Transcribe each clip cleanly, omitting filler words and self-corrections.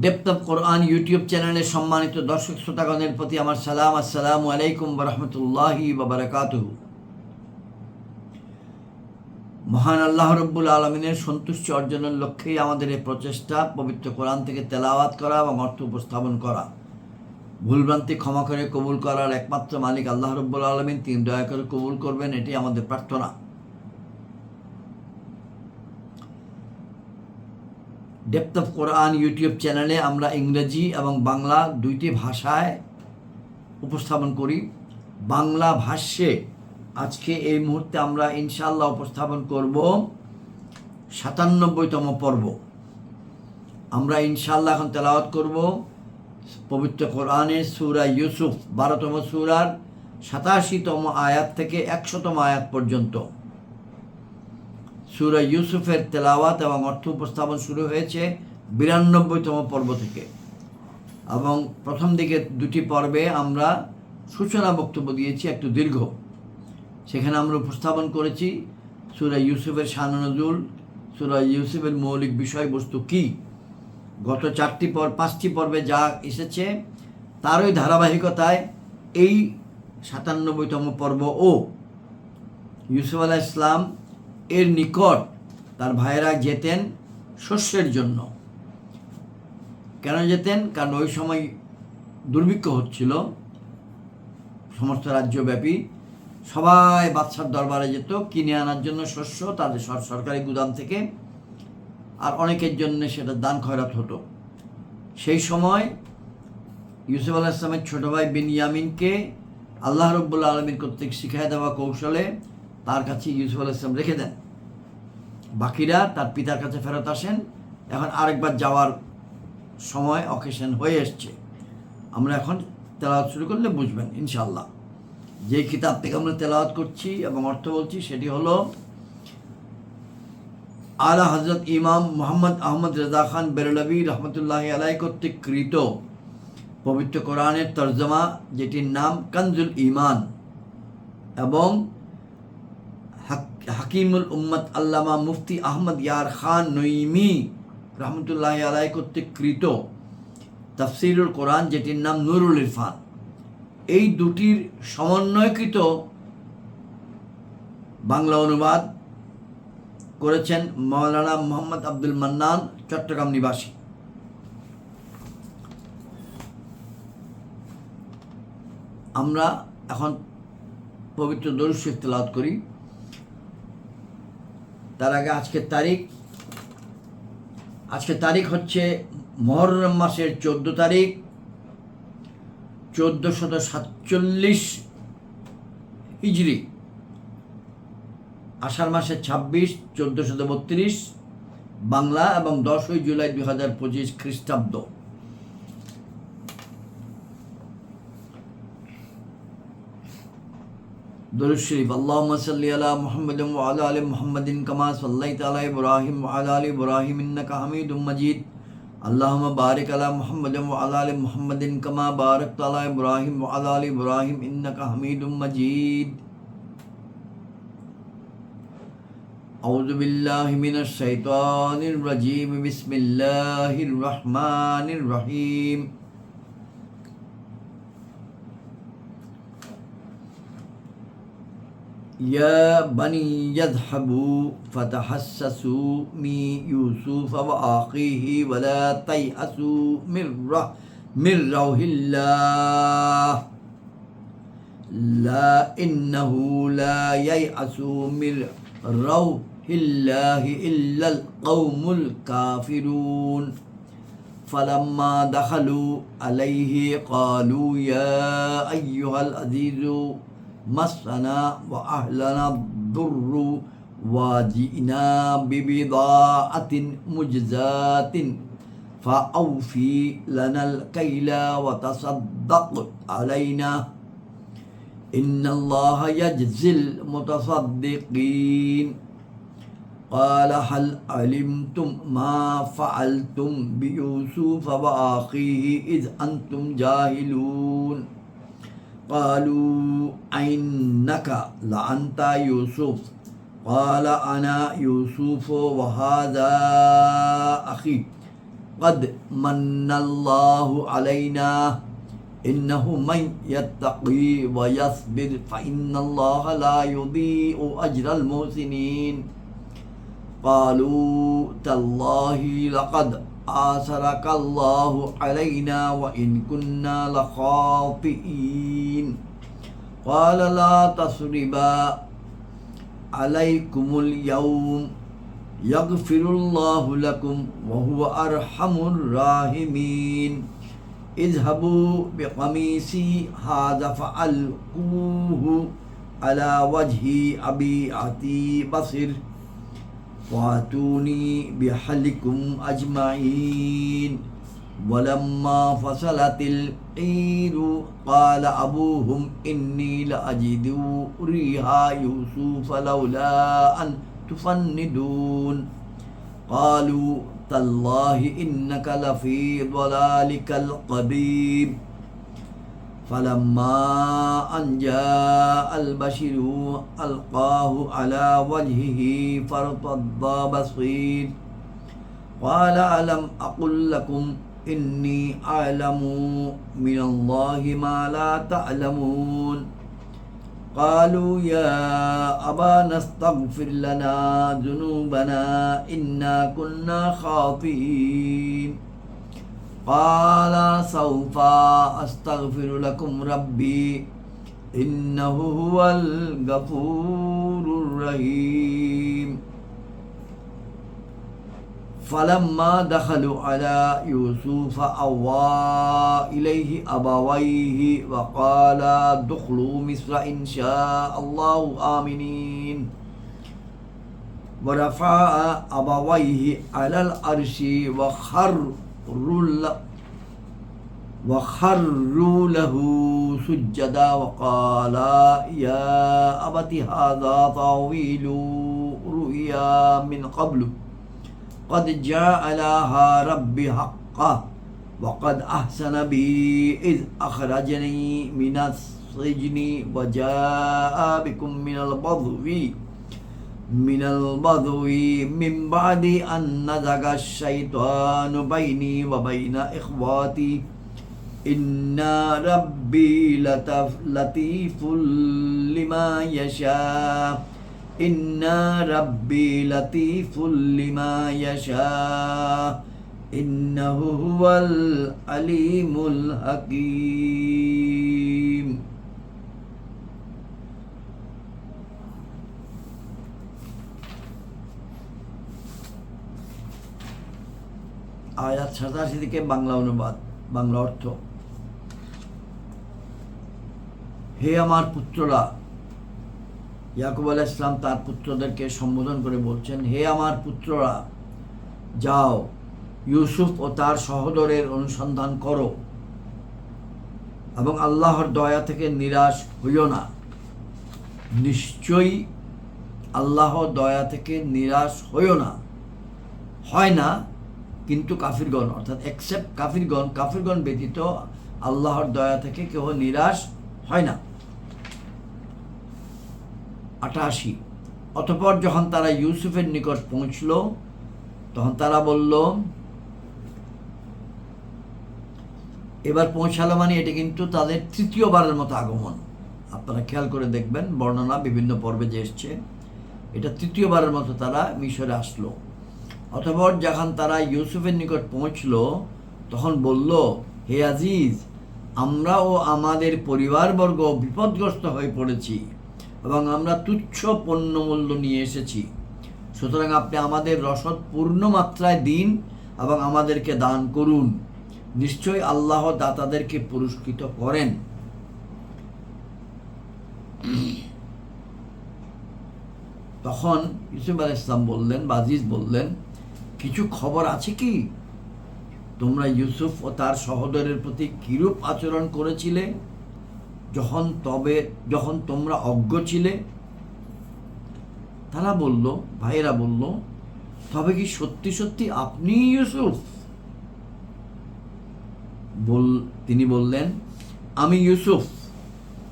Depth of Quran YouTube চ্যানেলের সম্মানিত দর্শক শ্রোতাগণের প্রতি আমার সালাম। আসসালামু আলাইকুম ওয়া রাহমাতুল্লাহি ওয়া বারাকাতুহু। মহান আল্লাহ রাব্বুল আলামিনের সন্তুষ্টি অর্জনের লক্ষ্যেই আমাদের এই প্রচেষ্টা। পবিত্র কোরআন থেকে তেলাওয়াত করা এবং অর্থ উপস্থাপন করা, ভুলভ্রান্তি ক্ষমা করে কবুল করার একমাত্র মালিক আল্লাহ রাব্বুল আলামিন। তিনি দয়া করে কবুল করবেন, এটি আমাদের প্রার্থনা। ডেপথ অফ কোরআন ইউটিউব চ্যানেলে আমরা ইংরেজি এবং বাংলা দুইটি ভাষায় উপস্থাপন করি। বাংলা ভাষ্যে আজকে এই মুহূর্তে আমরা ইনশাআল্লাহ উপস্থাপন করব ৯৭তম পর্ব। আমরা ইনশাআল্লাহ এখন তেলাওয়াত করব পবিত্র কোরআনের সূরা ইউসুফ ১২তম সূরার ৮৭তম আয়াত থেকে ১০০তম আয়াত পর্যন্ত। সূরা ইউসুফের তেলাওয়াত এবং অর্থ উপস্থাপন শুরু হয়েছে ৯২তম পর্ব থেকে, এবং প্রথম দিকে দুটি পর্বে আমরা সূচনা বক্তব্য দিয়েছি একটু দীর্ঘ। সেখানে আমরা উপস্থাপন করেছি সূরা ইউসুফের শান নজুল, সূরা ইউসুফের মৌলিক বিষয়বস্তু কী। গত ৫টি পর্বে যা এসেছে তারই ধারাবাহিকতায় এই ৯৭তম পর্ব ও ইউসুফ আলাইহিস সালাম এর নিকট তার ভাইয়েরা যেতেন শস্যের জন্য। কেন যেতেন? কারণ ওই সময় দুর্ভিক্ষ হচ্ছিল সমস্ত রাজ্যব্যাপী। সবাই বাদশার দরবারে যেত কিনে আনার জন্য শস্য তাদের সরকারি গুদাম থেকে, আর অনেকের জন্য সেটা দান খয়রাত হতো। সেই সময় ইউসুফ আলাইহিস সালামের ছোটো ভাই বিনয়ামিনকে আল্লাহ রাব্বুল আলামিন কর্তৃক শিখিয়ে দেওয়া কৌশলে তার কাছে ইউসুফ আলাইহিস সালাম রেখে দেন। বাকিরা তার পিতার কাছে ফেরত আসেন। এখন আরেকবার যাওয়ার সময় অকেশন হয়ে এসছে। আমরা এখন তেলাওয়াত শুরু করলে বুঝবেন ইনশাআল্লাহ। যে কিতাব থেকে আমরা তেলাওয়াত করছি এবং অর্থ বলছি সেটি হলো আলা হযরত ইমাম মুহাম্মদ আহমদ রেজা খান বেরলভী রহমতুল্লাহি আলাইহি কর্তৃক কৃত পবিত্র কোরআনের তর্জমা, যেটির নাম কানজুল ঈমান, এবং হাকিমুল উম্মত আল্লামা মুফতি আহমদ ইয়ার খান নঈমি রহমতুল্লাহি আলাইহি কর্তৃক কৃত তাফসিরুল কোরআন, যেটির নাম নুরুল ইরফান। এই দুটির সমন্বয়কৃত বাংলা অনুবাদ করেছেন মাওলানা মোহাম্মদ আব্দুল মান্নান, চট্টগ্রাম নিবাসী। আমরা এখন পবিত্র দরুদ শরীফ তেলাওয়াত করি। তার আগে আজকের তারিখ হচ্ছে মুহররম মাসের ১৪ তারিখ, ১৪৪৭ হিজরি, আষাঢ় মাসের ২৬, ১৪৩২ বাংলা, এবং ১০ই জুলাই ২০২৫ খ্রিস্টাব্দ। দরুদ শরীফ। আল্লাহুম্মা সাল্লি আলা মুহাম্মাদিন ওয়া আলা আলি মুহাম্মাদিন কামা সাল্লাইতা আলা ইব্রাহিম ওয়া আলা আলি ইব্রাহিম ইন্নাকা হামিদুম মাজিদ। আল্লাহুম্মা বারিক আলা মুহাম্মাদিন ওয়া আলা আলি মুহাম্মাদিন কামা বারাকতা আলা ইব্রাহিম ওয়া আলা আলি ইব্রাহিম ইন্নাকা হামিদুম মাজিদ। আউযু বিল্লাহি মিনাশ শাইতানির রাজীম। বিসমিল্লাহির রহমানির রহিম। يا بني يذهبوا فتحسسوا من يوسف وأخيه ولا تيأسوا من روح الله لا إنه لا ييأس من روح الله إلا القوم الكافرون فلما دخلوا عليه قالوا يا أيها العزيز مسنا وأهلنا الضر وجئنا ببضاعة مجزاة فأوفي لنا الكيل وتصدق علينا إن الله يجزي المتصدقين قال هل علمتم ما فعلتم بيوسف وأخيه إذ أنتم جاهلون قالوا أئنك لأنت يوسف قال أنا يوسف وهذا أخي قد من الله علينا إنه من يتقي ويصبر فإن الله لا يضيع أجر المحسنين قالوا تالله لقد آثرك الله علينا وإن كنا لخاطئين قال لا تثريب عليكم اليوم يغفر الله لكم وهو أرحم الراحمين اذهبوا بقميصي هذا فألقوه على وجه أبي أتي بصر واتوني بأهلكم أجمعين ولما فصلت العير قال أبوهم إني لأجد ريح يوسف لولا أن تفندون قالوا تالله إنك لفي ضلالك القديم فلما أن جاء البشر ألقاه على وجهه فارتد بصير قال ألم أقل لكم إني أعلم من الله ما لا تعلمون قالوا يا أبانا استغفر لنا ذنوبنا إنا كنا خاطئين قال سوف أستغفر لكم ربي إنه هو الغفور الرحيم فلما دخلوا على يوسف أوى إليه أبويه وقال ادخلوا مصر إن شاء الله آمنين ورفع أبويه على العرش وخروا له سجدا وقال يا أبت هذا تأويل رؤيا من قبل قد جعلها ربي حقا وقد أحسن بي إذ أخرجني من السجن وجاء بكم من البدو من بعد أن نزغ الشيطان بيني وبين إخواتي إن ربي لطيف لما يشاء إن ربي لطيف لما يشاء إنه هو العليم الحكيم আয়াত 87 থেকে বাংলা অনুবাদ, বাংলা অর্থ। হে আমার পুত্ররা, ইয়াকুব আলাইহিস সালাম তার পুত্রদেরকে সম্বোধন করে বলছেন, হে আমার পুত্ররা, যাও ইউসুফ ও তার সহোদরের অনুসন্ধান করো এবং আল্লাহর দয়া থেকে নিরাশ হইও না। নিশ্চয়ই আল্লাহর দয়া থেকে নিরাশ হইও না, হয় না, কিন্তু কাফিরগণ অর্থাৎ এক্সেপ্ট কাফিরগণ ব্যতীত আল্লাহর দয়া থেকে কেউ নিরাশ হয় না। 88। অতঃপর যখন তারা ইউসুফের নিকট পৌঁছল তখন তারা বলল, এবার পৌঁছালো মানে এটি কিন্তু তাদের তৃতীয়বারের মতো আগমন। আপনারা খেয়াল করে দেখবেন বর্ণনা বিভিন্ন পর্বে যে এসছে, এটা তৃতীয়বারের মতো তারা মিশরে আসলো। অতঃপর যখন তারা ইউসুফের নিকট পৌঁছল তখন বলল, হে আজিজ, আমরা ও আমাদের পরিবারবর্গ বিপদগ্রস্ত হয়ে পড়েছি এবং আমরা তুচ্ছ পণ্যমূল্য নিয়ে এসেছি, সুতরাং আপনি আমাদের রসদ পূর্ণ মাত্রায় দিন এবং আমাদেরকে দান করুন। নিশ্চয়ই আল্লাহ দাতাদেরকে পুরস্কৃত করেন। তখন ইউসুফ আলাইহিস সালাম বললেন, আজিজ বললেন, কিছু খবর আছে কি? তোমরা ইউসুফ ও তার সহোদরের প্রতি কিরূপ আচরণ করেছিলে যখন তোমরা অজ্ঞ ছিলে? তারা বলল, ভাইয়েরা বলল, তবে কি সত্যি সত্যি আপনি ইউসুফ? তিনি বললেন, আমি ইউসুফ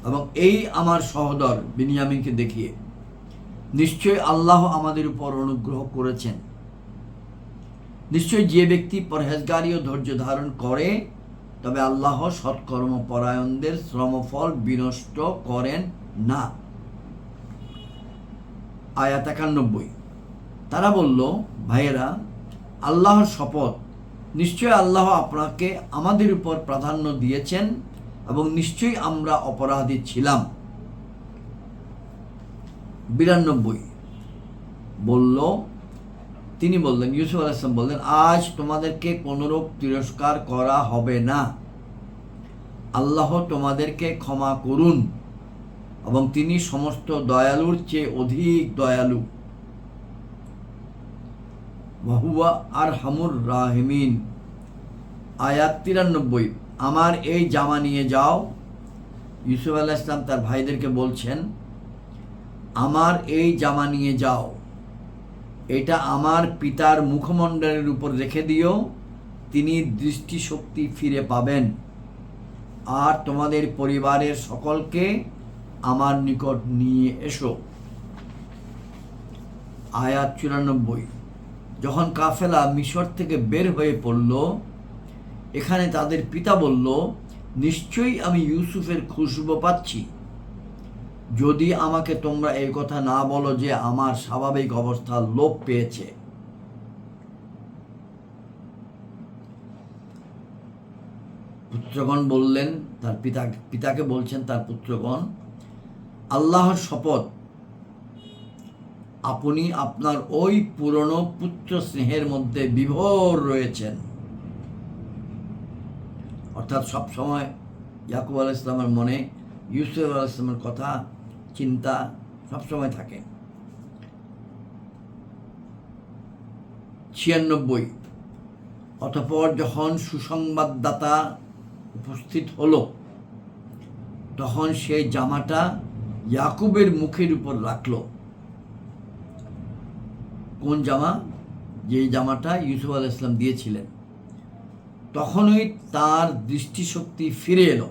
এবং এই আমার সহোদর বিনিয়ামিনকে দেখিয়ে। নিশ্চয় আল্লাহ আমাদের উপর অনুগ্রহ করেছেন। নিশ্চয়ই যে ব্যক্তি পরহেজগারী ও ধৈর্য ধারণ করে তবে আল্লাহ সৎকর্মপরায়ণদের শ্রমফল বিনষ্ট করেন না। আয়াত 91। তারা বলল, ভাইয়েরা, আল্লাহর শপথ, নিশ্চয় আল্লাহ আপনাকে আমাদের উপর প্রাধান্য দিয়েছেন এবং নিশ্চয়ই আমরা অপরাধী ছিলাম। 92 তিনি বললেন, ইউসুফ আলাইহিস সালাম বললেন, আজ তোমাদেরকে কোনরূপ তিরস্কার করা হবে না। আল্লাহ তোমাদেরকে ক্ষমা করুন এবং তিনি সমস্ত দয়ালুর চেয়ে অধিক দয়ালু। ওয়াহুয়া আরহামুর রাহিমিন। আয়াত 93। আমার এই জামা নিয়ে যাও। ইউসুফ আলাইহিস সালাম তার ভাইদেরকে বলছেন, আমার এই জামা নিয়ে যাও, এটা আমার পিতার মুখমণ্ডলের উপর রেখে দিও, তিনি দৃষ্টিশক্তি ফিরে পাবেন। আর তোমাদের পরিবারের সকলকে আমার নিকট নিয়ে এসো। আয়াত 94। যখন কাফেলা মিশর থেকে বের হয়ে পড়ল, এখানে তাদের পিতা বলল, নিশ্চয়ই আমি ইউসুফের খুশবু পাচ্ছি। যদি আমাকে তোমরা এই কথা না বলো যে আমার স্বাভাবিক অবস্থা লোপ পেয়েছে। পুত্রগণ বললেন, তার পিতাকে বলছেন তার পুত্রগণ, আল্লাহর শপথ, আপনি আপনার ওই পুরনো পুত্র স্নেহের মধ্যে বিভোর রয়েছেন। অর্থাৎ সবসময় ইয়াকুব আলাইহিস সালামের মনে ইউসুফ আলাইহিস সালামের কথা চিন্তা সবসময় থাকে। 96। অতঃপর যখন সুসংবাদদাতা উপস্থিত হলো, তখন সেই জামাটা ইয়াকুবের মুখের উপর রাখল। কোন জামা? যে জামাটা ইউসুফ আলাইহিস সালাম দিয়েছিলেন। তখনই তার দৃষ্টিশক্তি ফিরে এলো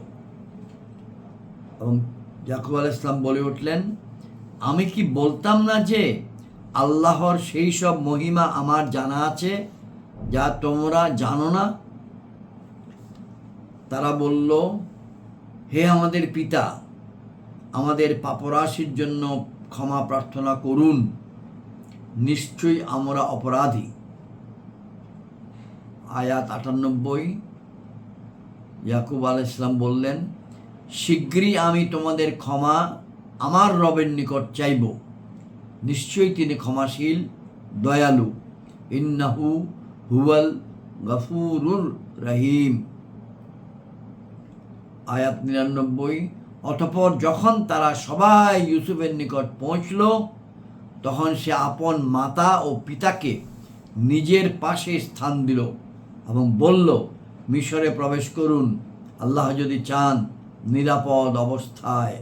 এবং ইয়াকুব আলাইহিস সালাম বলে উঠলেন, আমি কি বলতাম না যে আল্লাহর সেই সব মহিমা আমার জানা আছে যা তোমরা জানো না? তারা বলল, হে আমাদের পিতা, আমাদের পাপরাশির জন্য ক্ষমা প্রার্থনা করুন, নিশ্চয়ই আমরা অপরাধী। আয়াত 98। ইয়াকুব আলাইহিস সালাম বললেন, শীঘ্রই আমি তোমাদের ক্ষমা আমার রবের নিকট চাইব, নিশ্চয়ই তিনি ক্ষমাশীল দয়ালু। ইন্নাহু হুয়াল গফুরুর রহিম। আয়াত 99। অতঃপর যখন তারা সবাই ইউসুফের নিকট পৌঁছল, তখন সে আপন মাতা ও পিতাকে নিজের পাশে স্থান দিল এবং বলল, মিশরে প্রবেশ করুন, আল্লাহ যদি চান, নিরাপদ অবস্থায়।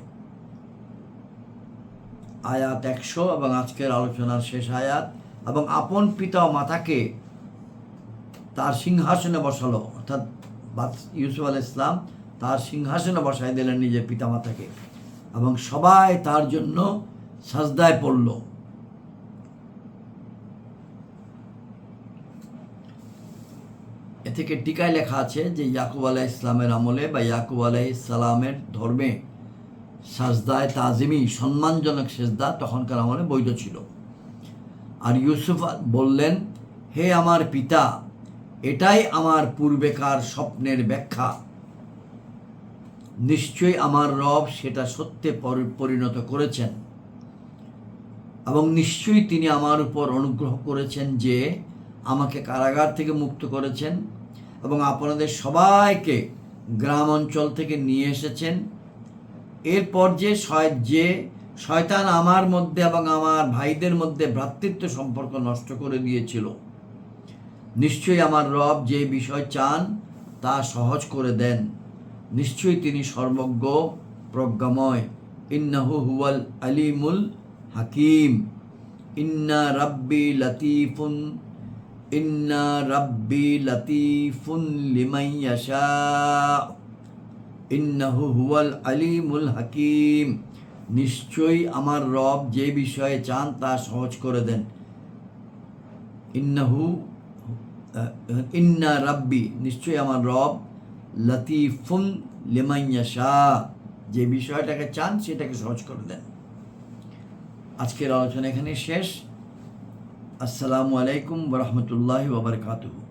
আয়াত 100 এবং আজকের আলোচনার শেষ আয়াত। এবং আপন পিতা ও মাতাকে তার সিংহাসনে বসালো, অর্থাৎ ইউসুফ আলাইহিস সালাম তার সিংহাসনে বসাই দিলেন নিজের পিতা মাতাকে, এবং সবাই তার জন্য সাজদায় পড়ল। এ থেকে টিকায় লেখা আছে যে ইয়াকুব আলাইহিস সালামের আমলে বা ইয়াকুব আলাইহিস সালামের ধর্মে সাজদায় তাজিমি, সম্মানজনক সেজদা তখনকার আমলে বৈধ ছিল। আর ইউসুফ বললেন, হে আমার পিতা, এটাই আমার পূর্বেকার স্বপ্নের ব্যাখ্যা। নিশ্চয়ই আমার রব সেটা সত্যে পরিণত করেছেন এবং নিশ্চয়ই তিনি আমার উপর অনুগ্রহ করেছেন যে আমাকে কারাগার থেকে মুক্ত করেছেন এবং আপনাদের সবাইকে গ্রাম অঞ্চল থেকে নিয়ে এসেছেন। এরপর যে শয়তান আমার মধ্যে এবং আমার ভাইদের মধ্যে ভ্রাতৃত্ব সম্পর্ক নষ্ট করে দিয়েছিল, নিশ্চয়ই আমার রব যে বিষয় চান তা সহজ করে দেন, নিশ্চয়ই তিনি সর্বজ্ঞ প্রজ্ঞাময়। ইন্নাহু হুয়াল আলিমুল হাকিম। ইন্না রাব্বি লাতিফুন লিমান ইয়াশা। ইন্নাহু হুয়াল আলিমুল হাকিম। নিশ্চয়ই আমার রব যে বিষয়ে চান তা সহজ করে দেন। ইন্নাহু ইন্না রাব্বি, নিশ্চয়ই আমার রব, লতিফুন লিমান ইয়াশা, যে বিষয়টাকে চান সেটাকে সহজ করে দেন। আজকের আলোচনা এখানে শেষ। আসসালামু আলাইকুম ওয়া রাহমাতুল্লাহি ওয়া বারাকাতুহু।